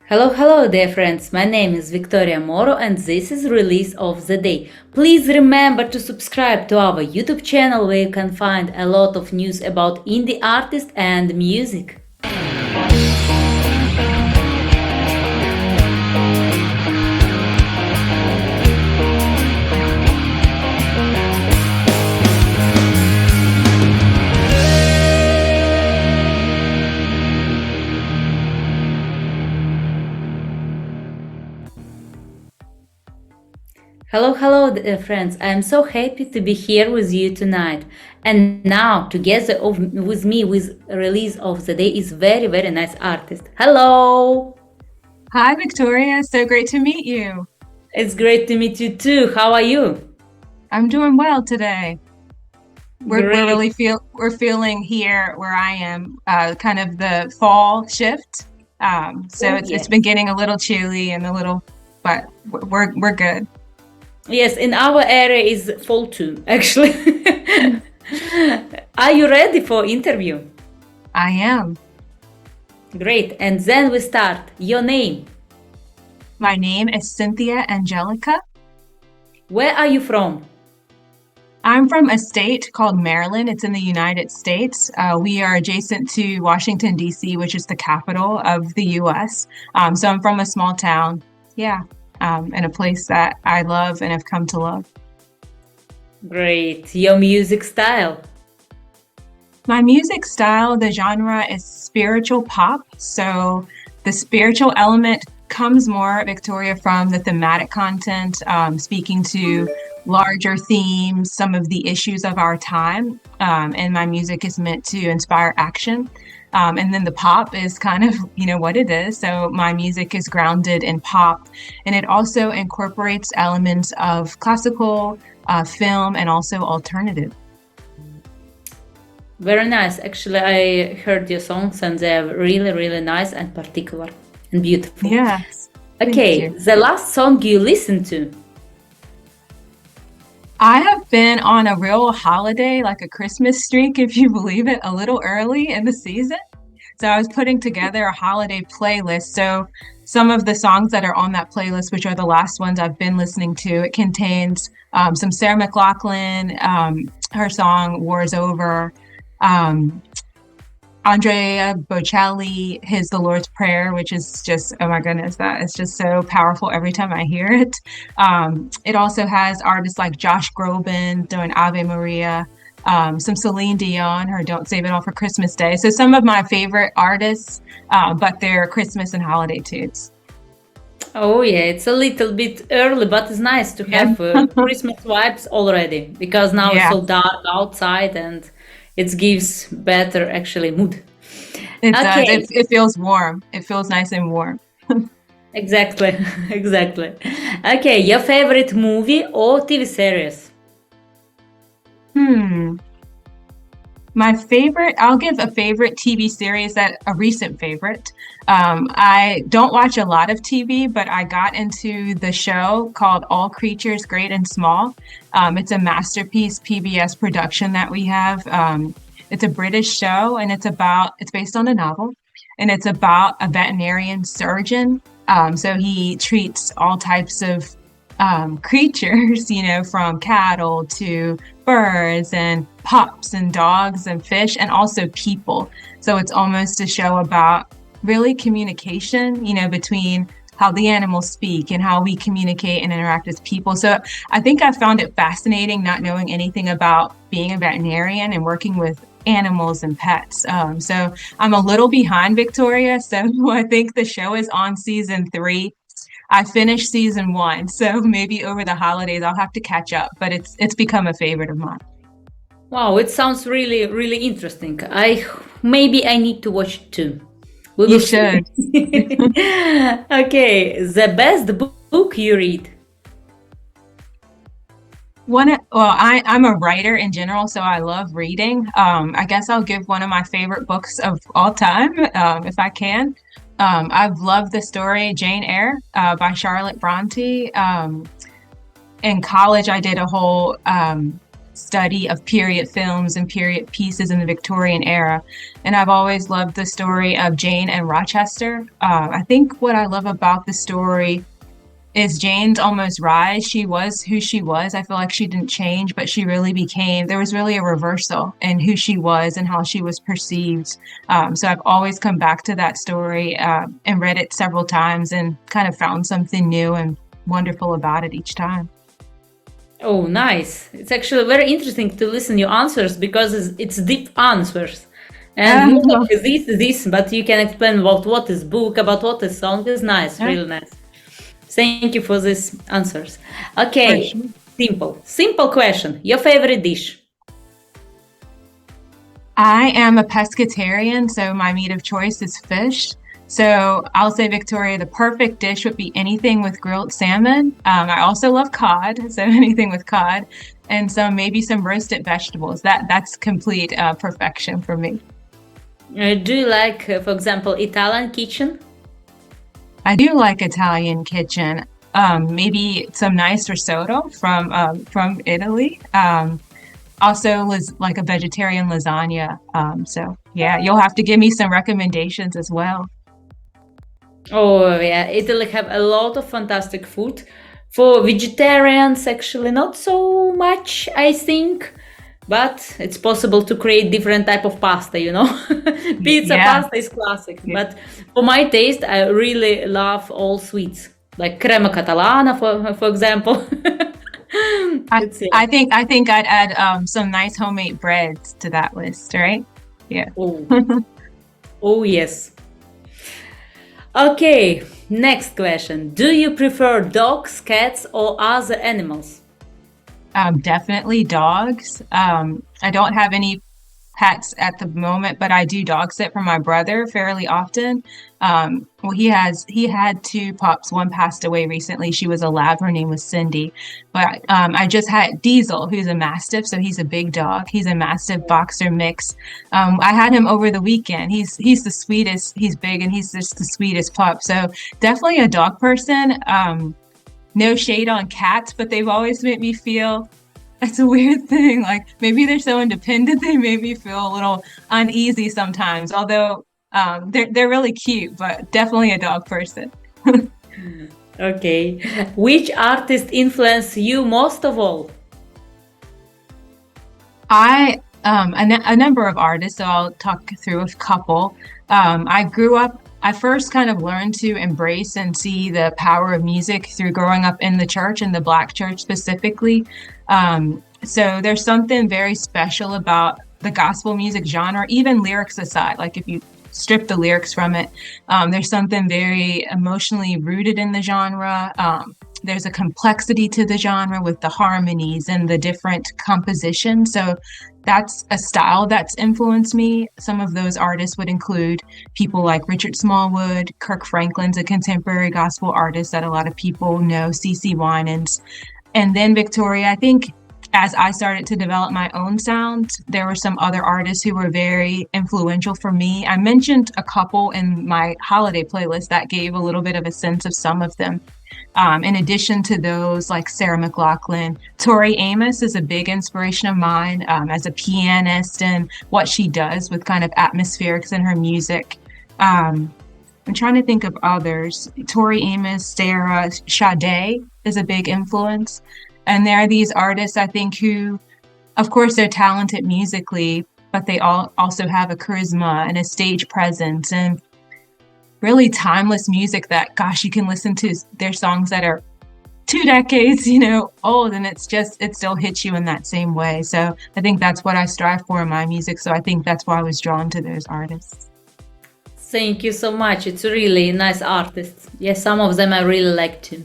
Hello, hello, dear friends. My name is Victoria Moro, and this is Release of the Day. Please remember to subscribe to our YouTube channel where you can find a lot of news about indie artists and music. Hello, hello, dear friends. I am so happy to be here with you tonight. And now, together with me with Release of the Day is very, very nice artist. Hello! Hi, Victoria. So great to meet you. It's great to meet you too. How are you? I'm doing well today. We're Great. really we're feeling here where I am kind of the fall shift. So Oh, it's been yes. getting a little chilly and a little, but we're good. Yes, in our area is fall too, actually. Are you ready for interview? I am. Great. And then we start. Your name. My name is Cynthia Angelica. Where are you from? I'm from a state called Maryland. It's in the United States. We are adjacent to Washington, D.C., which is the capital of the U.S. So I'm from a small town. Yeah. In a place that I love and have come to love. Great. Your music style. My music style, the genre is spiritual pop. So the spiritual element comes more, Victoria, from the thematic content, speaking to larger themes, some of the issues of our time. And my music is meant to inspire action. And then the pop is kind of, what it is. So my music is grounded in pop, and it also incorporates elements of classical, film, and also alternative. Very nice. Actually, I heard your songs and they're really, really nice and particular and beautiful. Yes, thank Okay, you. the last song you listened to. I have been on a real holiday, like a Christmas streak, if you believe it, a little early in the season. So I was putting together a holiday playlist. So some of the songs that are on that playlist, which are the last ones I've been listening to, it contains some Sarah McLachlan, her song War is Over, um, Andrea Bocelli, his The Lord's Prayer, which is just, oh my goodness, that is just so powerful every time I hear it. It also has artists like Josh Groban doing Ave Maria, some Celine Dion, her Don't Save It All for Christmas Day. So some of my favorite artists, but they're Christmas and holiday tunes. Oh, yeah, it's a little bit early, but it's nice to Yeah. have Christmas vibes already because now it's Yeah, so dark outside and it gives better actually mood. it does. Okay, It feels warm. It feels nice and warm. exactly, exactly. Okay, your favorite movie or TV series? Hmm. I'll give a favorite TV series, that a recent favorite. I don't watch a lot of TV, but I got into the show called All Creatures Great and Small. It's a masterpiece PBS production that we have. It's a British show, and it's based on a novel, and it's about a veterinarian surgeon. So he treats all types of creatures, from cattle to birds and pups and dogs and fish, and also people. So it's almost a show about really communication, between how the animals speak and how we communicate and interact with people. So I think I found it fascinating, not knowing anything about being a veterinarian and working with animals and pets. So I'm a little behind, Victoria. So I think the show is on season 3. I finished season 1, so maybe over the holidays I'll have to catch up, but it's become a favorite of mine. Wow, it sounds really, really interesting. Maybe I need to watch it too. We You will see. should. Okay, the best book you read. I'm a writer in general, so I love reading. I guess I'll give one of my favorite books of all time, if I can. I've loved the story Jane Eyre by Charlotte Bronte. In college, I did a whole study of period films and period pieces in the Victorian era. And I've always loved the story of Jane and Rochester. I think what I love about the story is Jane's almost rise. She was who she was. I feel like she didn't change, but she really became, there was really a reversal in who she was and how she was perceived. So I've always come back to that story and read it several times and kind of found something new and wonderful about it each time. Oh, nice. It's actually very interesting to listen your answers because it's deep answers. And not this, but you can explain about what is book, about what is song is nice, really nice. Thank you for these answers. Okay, simple question. Your favorite dish? I am a pescatarian, so my meat of choice is fish. So I'll say, Victoria, the perfect dish would be anything with grilled salmon. I also love cod, so anything with cod, and maybe some roasted vegetables. That's complete perfection for me. Do you like, for example, Italian kitchen? I do like Italian kitchen. Maybe some nice risotto from Italy. Also like a vegetarian lasagna. So yeah, you'll have to give me some recommendations as well. Oh yeah, Italy have a lot of fantastic food. For vegetarians, actually not so much, I think. But it's possible to create different type of pasta, Pizza, pasta is classic. Yeah. But for my taste, I really love all sweets, like crema catalana, for example. I think I'd add some nice homemade breads to that list, right? Yeah. Oh yes. Okay, next question. Do you prefer dogs, cats, or other animals? Definitely dogs. I don't have any pets at the moment, but I do dog sit for my brother fairly often. Well, he had two pups. One passed away recently. She was a lab. Her name was Cindy. But I just had Diesel, who's a Mastiff. So he's a big dog. He's a Mastiff boxer mix. I had him over the weekend. He's the sweetest. He's big and he's just the sweetest pup. So definitely a dog person. No shade on cats, but they've always made me feel, it's a weird thing. Like maybe they're so independent, they made me feel a little uneasy sometimes. Although they're really cute, but definitely a dog person. Okay. Which artist influenced you most of all? A number of artists, so I'll talk through a couple. I first kind of learned to embrace and see the power of music through growing up in the church, in the Black church specifically. So there's something very special about the gospel music genre, even lyrics aside. Like if you strip the lyrics from it, there's something very emotionally rooted in the genre. There's a complexity to the genre with the harmonies and the different compositions. So that's a style that's influenced me. Some of those artists would include people like Richard Smallwood, Kirk Franklin's a contemporary gospel artist that a lot of people know, CeCe Winans. And then Victoria, I think as I started to develop my own sound, there were some other artists who were very influential for me. I mentioned a couple in my holiday playlist that gave a little bit of a sense of some of them. In addition to those, like Sarah McLachlan, Tori Amos is a big inspiration of mine as a pianist and what she does with kind of atmospherics in her music. I'm trying to think of others. Tori Amos, Sarah, Sade is a big influence. And there are these artists, I think, who, of course, they're talented musically, but they also have a charisma and a stage presence and really timeless music that, gosh, you can listen to their songs that are 2 decades, old, and it still hits you in that same way. So I think that's what I strive for in my music. So I think that's why I was drawn to those artists. Thank you so much. It's really nice artists. Yes, some of them I really like too.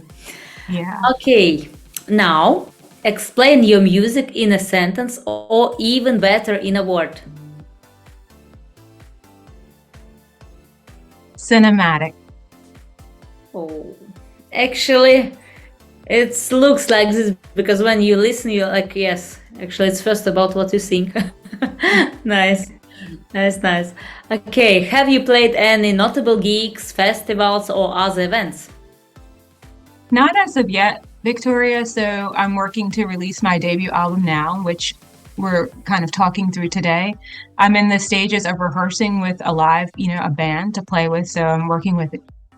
Yeah. Okay, now explain your music in a sentence or even better in a word. Cinematic. Oh, actually, it looks like this because when you listen, you're like, yes, actually, it's first about what you think. Nice. Okay, have you played any notable gigs, festivals, or other events? Not as of yet, Victoria. So I'm working to release my debut album now, which we're kind of talking through today. I'm in the stages of rehearsing with a band to play with. So I'm working with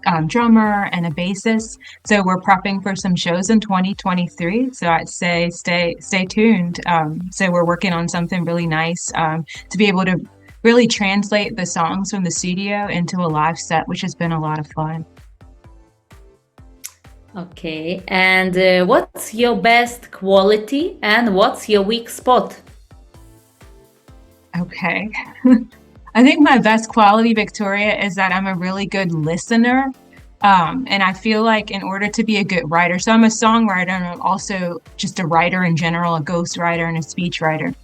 a drummer and a bassist. So we're prepping for some shows in 2023. So I'd say stay tuned. So we're working on something really nice to be able to really translate the songs from the studio into a live set, which has been a lot of fun. Okay, and what's your best quality and what's your weak spot? Okay. I think my best quality, Victoria, is that I'm a really good listener. And I feel like in order to be a good writer, so I'm a songwriter and I'm also just a writer in general, a ghostwriter and a speechwriter.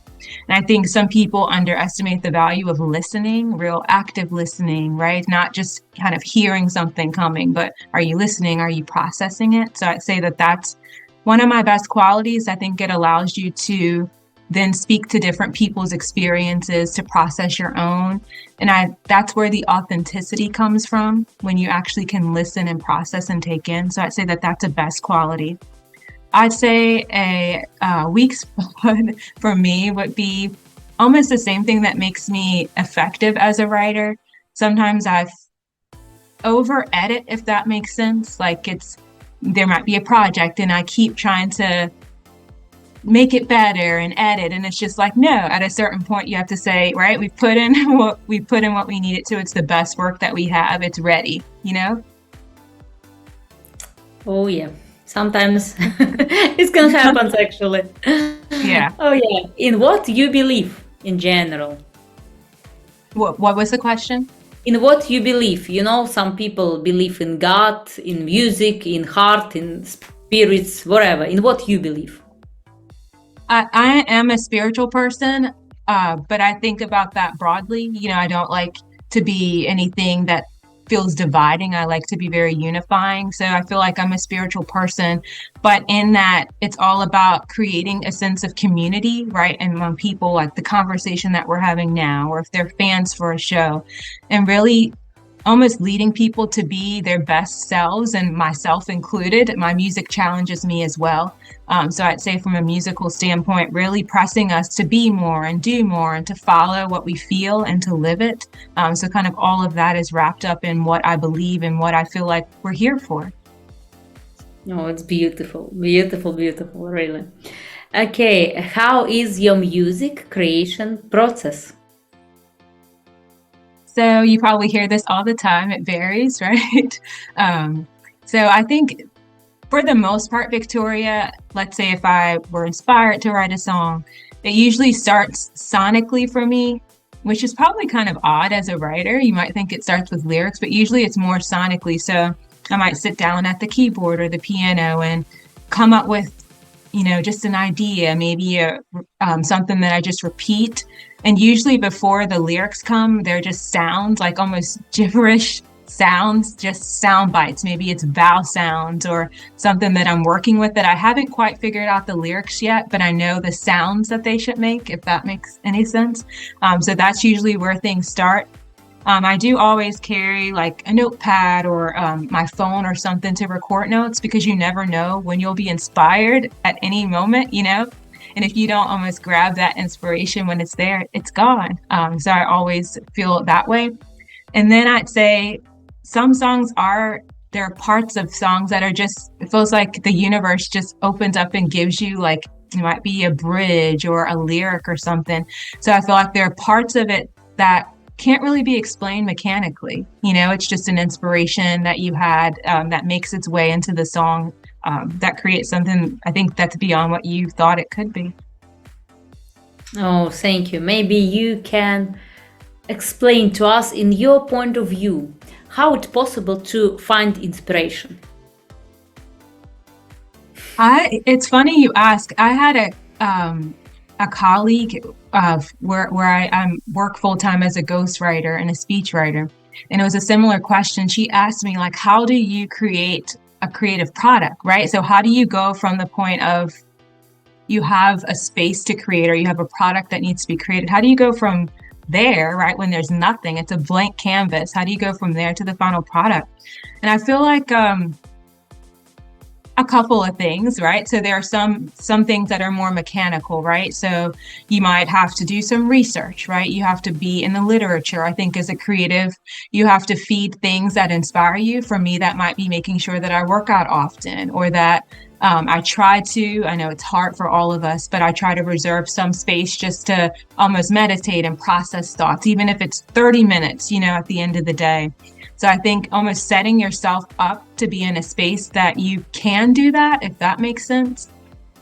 And I think some people underestimate the value of listening, real active listening, right? Not just kind of hearing something coming, but are you listening? Are you processing it? So I'd say that that's one of my best qualities. I think it allows you to then speak to different people's experiences, to process your own. And that's where the authenticity comes from, when you actually can listen and process and take in. So I'd say that that's a best quality. I'd say a weak spot for me would be almost the same thing that makes me effective as a writer. Sometimes I over edit, if that makes sense. Like there might be a project and I keep trying to make it better and edit, and it's just like, no, at a certain point you have to say, right, we put in what we need it to. It's the best work that we have. It's ready, you know? Oh yeah. Sometimes it's gonna happen actually. Yeah. Oh yeah. In what you believe in general? What was the question? In what you believe? You know, some people believe in God, in music, in heart, in spirits, whatever. In what you believe? I am a spiritual person, but I think about that broadly. You know, I don't like to be anything that feels dividing. I like to be very unifying. So I feel like I'm a spiritual person, but in that it's all about creating a sense of community, right? And among people, like the conversation that we're having now, or if they're fans for a show, and really almost leading people to be their best selves, and myself included. My music challenges me as well. So I'd say from a musical standpoint, really pressing us to be more and do more and to follow what we feel and to live it. So kind of all of that is wrapped up in what I believe and what I feel like we're here for. Oh, it's beautiful, beautiful, beautiful, really. Okay, how is your music creation process? So you probably hear this all the time. It varies, right? So I think for the most part, Victoria, let's say if I were inspired to write a song, it usually starts sonically for me, which is probably kind of odd as a writer. You might think it starts with lyrics, but usually it's more sonically. So I might sit down at the keyboard or the piano and come up with, you know, just an idea, maybe something that I just repeat. And usually before the lyrics come, they're just sounds, like almost gibberish sounds, just sound bites. Maybe it's vowel sounds or something that I'm working with that I haven't quite figured out the lyrics yet, but I know the sounds that they should make, if that makes any sense. So that's usually where things start. I do always carry like a notepad or my phone or something to record notes, because you never know when you'll be inspired at any moment, you know? And if you don't almost grab that inspiration when it's there, it's gone. So I always feel that way. And then I'd say some songs there are parts of songs that are just, it feels like the universe just opens up and gives you, like, it might be a bridge or a lyric or something. So I feel like there are parts of it that can't really be explained mechanically. You know, it's just an inspiration that you had that makes its way into the song, that creates something, I think, that's beyond what you thought it could be. Oh, thank you. Maybe you can explain to us, in your point of view, how it's possible to find inspiration. It's funny you ask. I had a colleague where I work full time as a ghostwriter and a speechwriter, and it was a similar question. She asked me, like, how do you create a creative product, right? So how do you go from the point of you have a space to create, or you have a product that needs to be created? How do you go from there, right, when there's nothing? It's a blank canvas. How do you go from there to the final product? And I feel like a couple of things, right? So there are some things that are more mechanical, right? So you might have to do some research, right? You have to be in the literature. I think as a creative, you have to feed things that inspire you. For me, that might be making sure that I work out often, or that I know it's hard for all of us, but I try to reserve some space just to almost meditate and process thoughts, even if it's 30 minutes, at the end of the day. So I think almost setting yourself up to be in a space that you can do that, if that makes sense.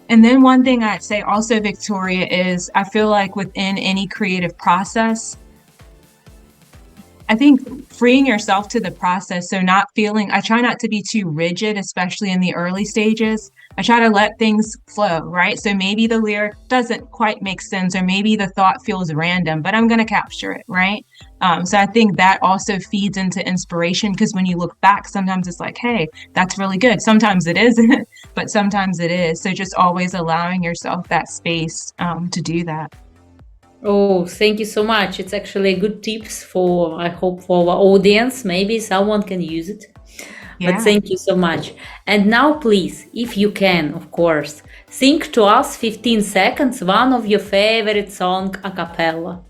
And then one thing I'd say also, Victoria, is I feel like within any creative process, I think freeing yourself to the process. So I try not to be too rigid, especially in the early stages. I try to let things flow, right? So maybe the lyric doesn't quite make sense, or maybe the thought feels random, but I'm going to capture it, right? So I think that also feeds into inspiration, because when you look back, sometimes it's like, hey, that's really good. Sometimes it isn't, but sometimes it is. So just always allowing yourself that space to do that. Oh, thank you so much. It's actually good tips for, I hope, for our audience. Maybe someone can use it. But Yeah. thank you so much. And now, please, if you can, of course, sing to us 15 seconds one of your favorite song a cappella.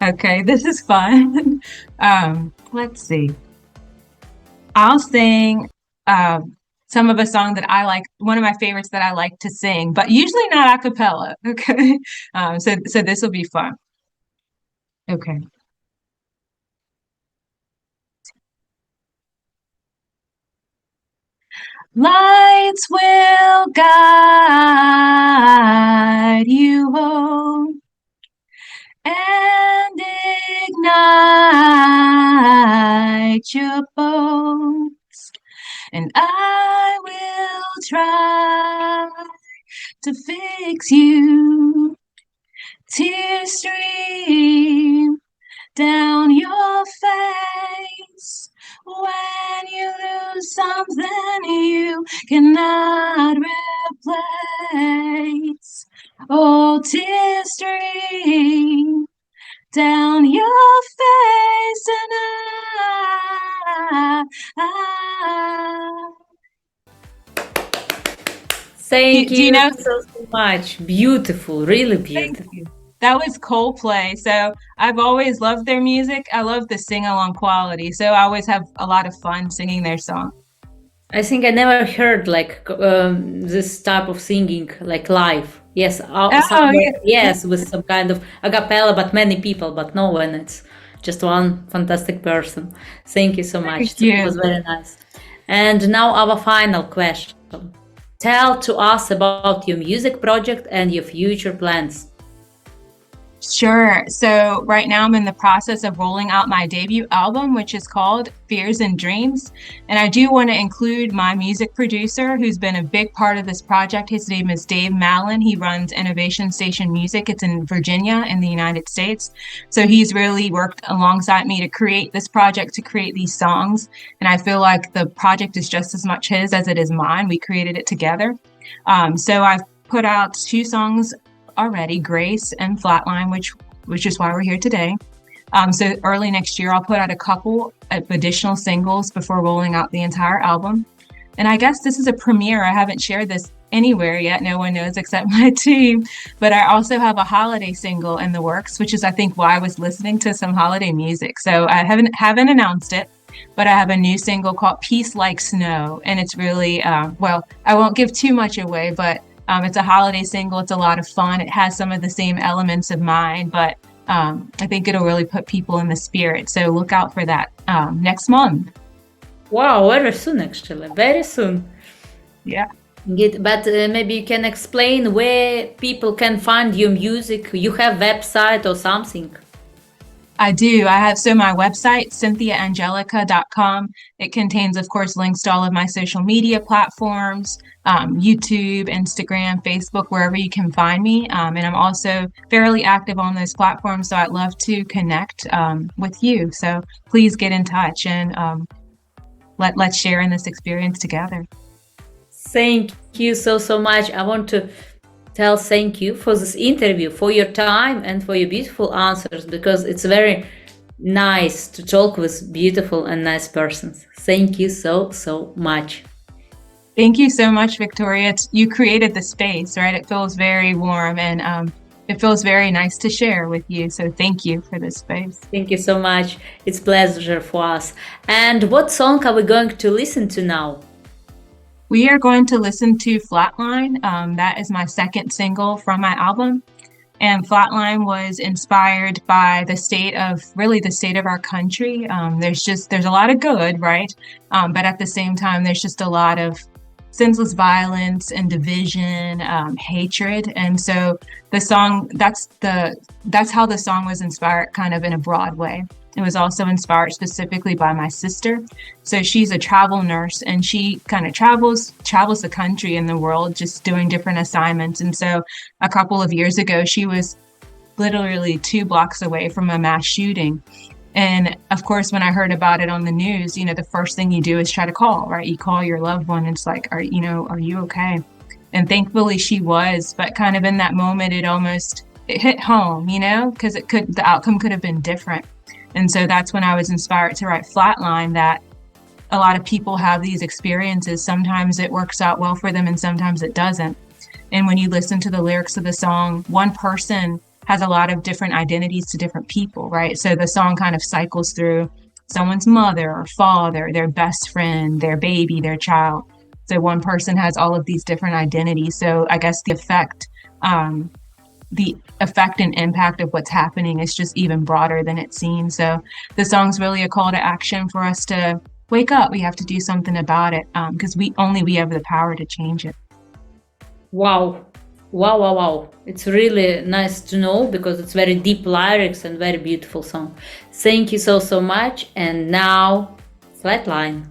Okay, this is fun. Let's see. I'll sing some of a song that I like, one of my favorites that I like to sing, but usually not a cappella. Okay. So this will be fun. Okay. Lights will guide you home and ignite your bones, and I will try to fix you. Tears stream down your face when you lose something you cannot replace. Oh, tears stream down your face, and I Thank do you you know? so much. Beautiful, really Thank beautiful. you. That was Coldplay. So I've always loved their music. I love the sing along quality. So I always have a lot of fun singing their song. I think I never heard like this type of singing like live. Yes, Oh, somewhere, yeah. yes, with some kind of a cappella, but many people, but no one. It's just one fantastic person. Thank you so much. Thank It you. was very nice. And now our final question. Tell to us about your music project and your future plans. Sure. So right now I'm in the process of rolling out my debut album, which is called Fears and Dreams. And I do want to include my music producer, who's been a big part of this project. His name is Dave Mallon. He runs Innovation Station Music. It's in Virginia in the United States. So he's really worked alongside me to create this project, to create these songs. And I feel like the project is just as much his as it is mine. We created it together. So I've put out 2 songs already, Grace and Flatline, which is why we're here today. So early next year, I'll put out a couple of additional singles before rolling out the entire album. And I guess this is a premiere. I haven't shared this anywhere yet. No one knows except my team. But I also have a holiday single in the works, which is, I think, why I was listening to some holiday music. So I haven't announced it, but I have a new single called Peace Like Snow. And it's really, well, I won't give too much away, but it's a holiday single. It's a lot of fun. It has some of the same elements of mine, but I think it'll really put people in the spirit. So look out for that next month. Wow, very soon actually, very soon. Yeah. Good, but maybe you can explain where people can find your music. You have website or something? I do. I have, so my website, cynthiaangelica.com. It contains, of course, links to all of my social media platforms, YouTube, Instagram, Facebook, wherever you can find me. And I'm also fairly active on those platforms, so I'd love to connect with you. So please get in touch, and let's share in this experience together. Thank you so much. I want to tell thank you for this interview, for your time and for your beautiful answers, because it's very nice to talk with beautiful and nice persons. Thank you so much. Thank you so much, Victoria. You created the space, right? It feels very warm and it feels very nice to share with you. So thank you for this space. Thank you so much. It's a pleasure for us. And what song are we going to listen to now? We are going to listen to Flatline. That is my second single from my album. And Flatline was inspired by the state of our country. There's a lot of good, right? But at the same time, there's just a lot of senseless violence and division, hatred. And so the song, that's how the song was inspired kind of in a broad way. It was also inspired specifically by my sister. So she's a travel nurse and she kind of travels the country and the world just doing different assignments. And so a couple of years ago, she was literally 2 blocks away from a mass shooting. And of course, when I heard about it on the news, the first thing you do is try to call, right? You call your loved one. It's like, are you okay? And thankfully she was, but kind of in that moment, it hit home, because the outcome could have been different. And so that's when I was inspired to write Flatline, that a lot of people have these experiences. Sometimes it works out well for them and sometimes it doesn't. And when you listen to the lyrics of the song, one person has a lot of different identities to different people, right? So the song kind of cycles through someone's mother or father, their best friend, their baby, their child. So one person has all of these different identities. So I guess the effect and impact of what's happening is just even broader than it seems. So the song's really a call to action for us to wake up. We have to do something about it because we have the power to change it. Wow. It's really nice to know because it's very deep lyrics and very beautiful song. Thank you so much. And now, Flatline.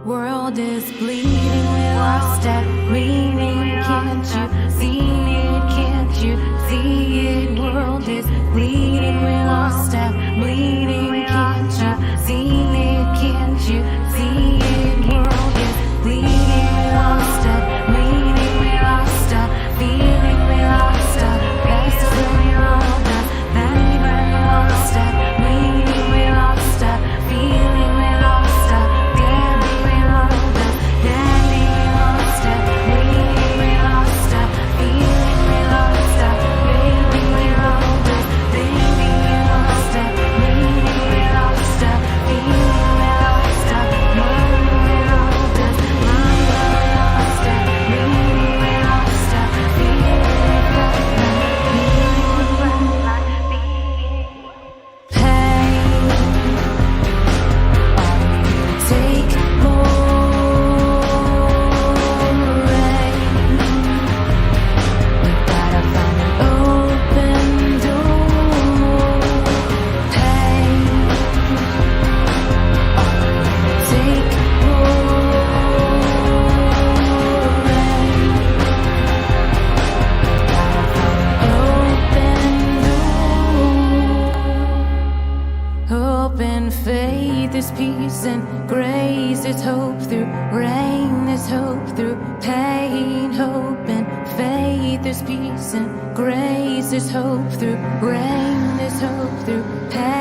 World is bleeding, we lost our meaning. Can't you see it? Can't you see it? World is bleeding, we lost our bleeding. Can't you see it? Can't you see it? World is bleeding, we lost our meaning. We lost our feeling, we lost our best friend. We lost our baby, we lost our meaning. We lost our feeling, we lost our daddy, we lost our daddy, we lost our meaning. We lost our feeling, we lost our baby, we lost our baby, we lost our meaning. We lost our feeling. there's peace and grace, there's hope through rain, there's hope through pain, hope and faith, there's peace and grace, there's hope through rain, there's hope through pain.